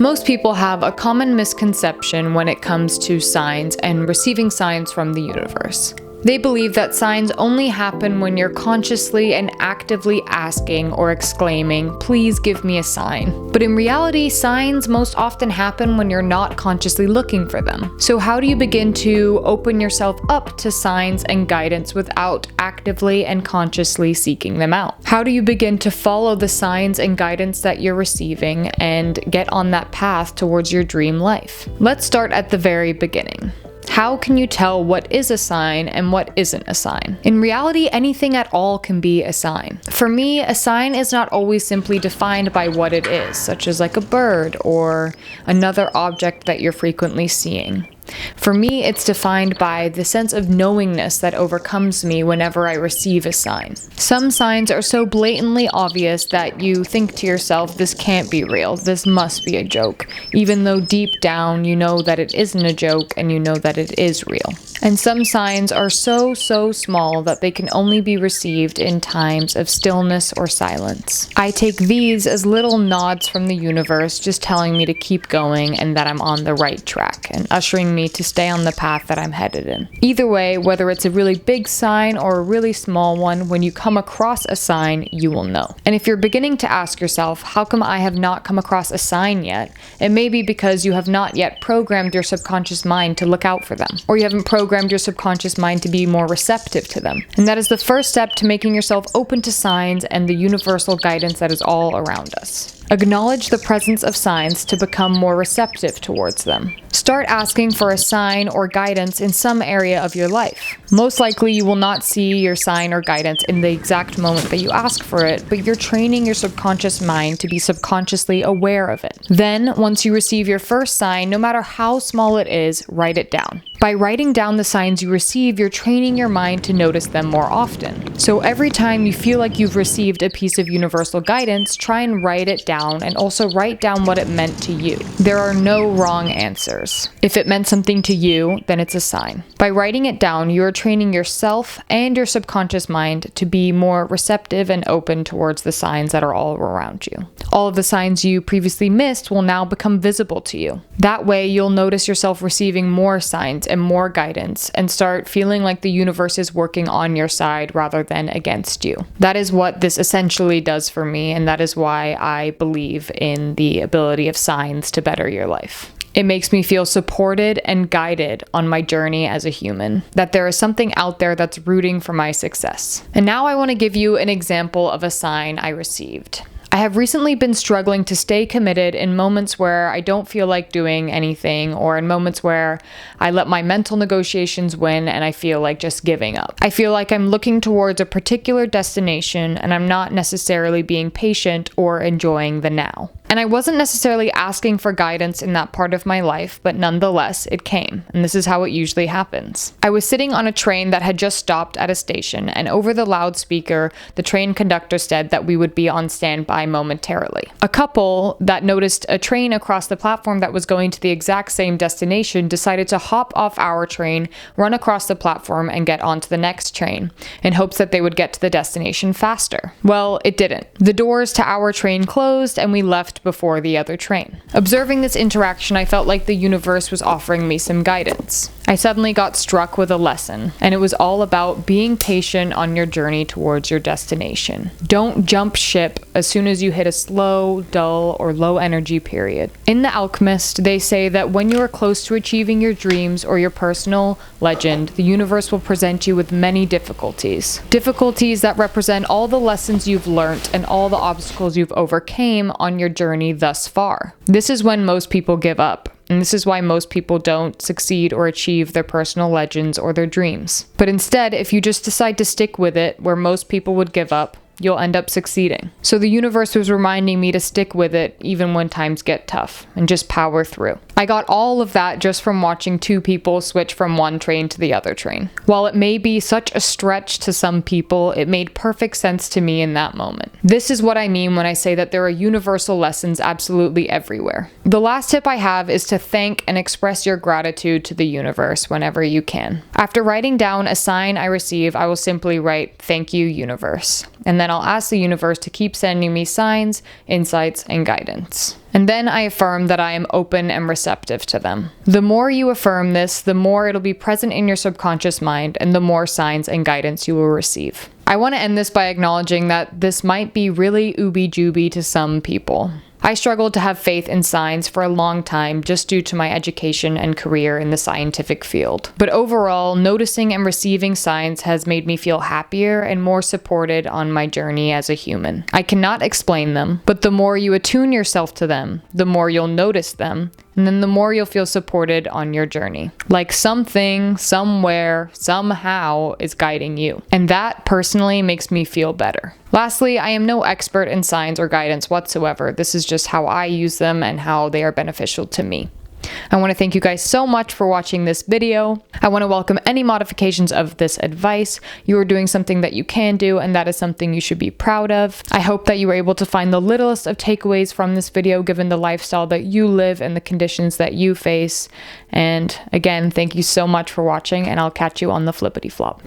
Most people have a common misconception when it comes to signs and receiving signs from the universe. They believe that signs only happen when you're consciously and actively asking or exclaiming, "Please give me a sign." But in reality, signs most often happen when you're not consciously looking for them. So how do you begin to open yourself up to signs and guidance without actively and consciously seeking them out? How do you begin to follow the signs and guidance that you're receiving and get on that path towards your dream life? Let's start at the very beginning. How can you tell what is a sign and what isn't a sign? In reality, anything at all can be a sign. For me, a sign is not always simply defined by what it is, such as like a bird or another object that you're frequently seeing. For me, it's defined by the sense of knowingness that overcomes me whenever I receive a sign. Some signs are so blatantly obvious that you think to yourself, this can't be real, this must be a joke, even though deep down you know that it isn't a joke and you know that it is real. And some signs are so small that they can only be received in times of stillness or silence. I take these as little nods from the universe, just telling me to keep going and that I'm on the right track and ushering me to stay on the path that I'm headed in. Either way, whether it's a really big sign or a really small one, when you come across a sign, you will know. And if you're beginning to ask yourself, how come I have not come across a sign yet? It may be because you have not yet programmed your subconscious mind to look out for them, or you haven't programmed your subconscious mind to be more receptive to them. And that is the first step to making yourself open to signs and the universal guidance that is all around us. Acknowledge the presence of signs to become more receptive towards them. Start asking for a sign or guidance in some area of your life. Most likely you will not see your sign or guidance in the exact moment that you ask for it, but you're training your subconscious mind to be subconsciously aware of it. Then, once you receive your first sign, no matter how small it is, write it down. By writing down the signs you receive, you're training your mind to notice them more often. So every time you feel like you've received a piece of universal guidance, try and write it down and also write down what it meant to you. There are no wrong answers. If it meant something to you, then it's a sign. By writing it down, you're training yourself and your subconscious mind to be more receptive and open towards the signs that are all around you. All of the signs you previously missed will now become visible to you. That way, you'll notice yourself receiving more signs and more guidance and start feeling like the universe is working on your side rather than against you. That is what this essentially does for me, and that is why I believe in the ability of signs to better your life. It makes me feel supported and guided on my journey as a human, that there is something out there that's rooting for my success. And now I want to give you an example of a sign I received. I have recently been struggling to stay committed in moments where I don't feel like doing anything, or in moments where I let my mental negotiations win and I feel like just giving up. I feel like I'm looking towards a particular destination and I'm not necessarily being patient or enjoying the now. And I wasn't necessarily asking for guidance in that part of my life, but nonetheless, it came. And this is how it usually happens. I was sitting on a train that had just stopped at a station, and over the loudspeaker, the train conductor said that we would be on standby momentarily. A couple that noticed a train across the platform that was going to the exact same destination decided to hop off our train, run across the platform, and get onto the next train, in hopes that they would get to the destination faster. Well, it didn't. The doors to our train closed, and we left before the other train. Observing this interaction, I felt like the universe was offering me some guidance. I suddenly got struck with a lesson, and it was all about being patient on your journey towards your destination. Don't jump ship as soon as you hit a slow, dull, or low energy period. In The Alchemist, they say that when you are close to achieving your dreams or your personal legend, the universe will present you with many difficulties. Difficulties that represent all the lessons you've learned and all the obstacles you've overcame on your journey thus far. This is when most people give up. And this is why most people don't succeed or achieve their personal legends or their dreams. But instead, if you just decide to stick with it, where most people would give up, you'll end up succeeding. So the universe was reminding me to stick with it even when times get tough and just power through. I got all of that just from watching two people switch from one train to the other train. While it may be such a stretch to some people, it made perfect sense to me in that moment. This is what I mean when I say that there are universal lessons absolutely everywhere. The last tip I have is to thank and express your gratitude to the universe whenever you can. After writing down a sign I receive, I will simply write, "Thank you, universe." And then then I'll ask the universe to keep sending me signs, insights, and guidance. And then I affirm that I am open and receptive to them. The more you affirm this, the more it'll be present in your subconscious mind, and the more signs and guidance you will receive. I want to end this by acknowledging that this might be really ooby-jooby to some people. I struggled to have faith in signs for a long time just due to my education and career in the scientific field. But overall, noticing and receiving signs has made me feel happier and more supported on my journey as a human. I cannot explain them, but the more you attune yourself to them, the more you'll notice them, and then the more you'll feel supported on your journey. Like something, somewhere, somehow is guiding you. And that personally makes me feel better. Lastly, I am no expert in signs or guidance whatsoever. This is just how I use them and how they are beneficial to me. I want to thank you guys so much for watching this video. I want to welcome any modifications of this advice. You are doing something that you can do, and that is something you should be proud of. I hope that you were able to find the littlest of takeaways from this video, given the lifestyle that you live and the conditions that you face. And again, thank you so much for watching, and I'll catch you on the flippity flop.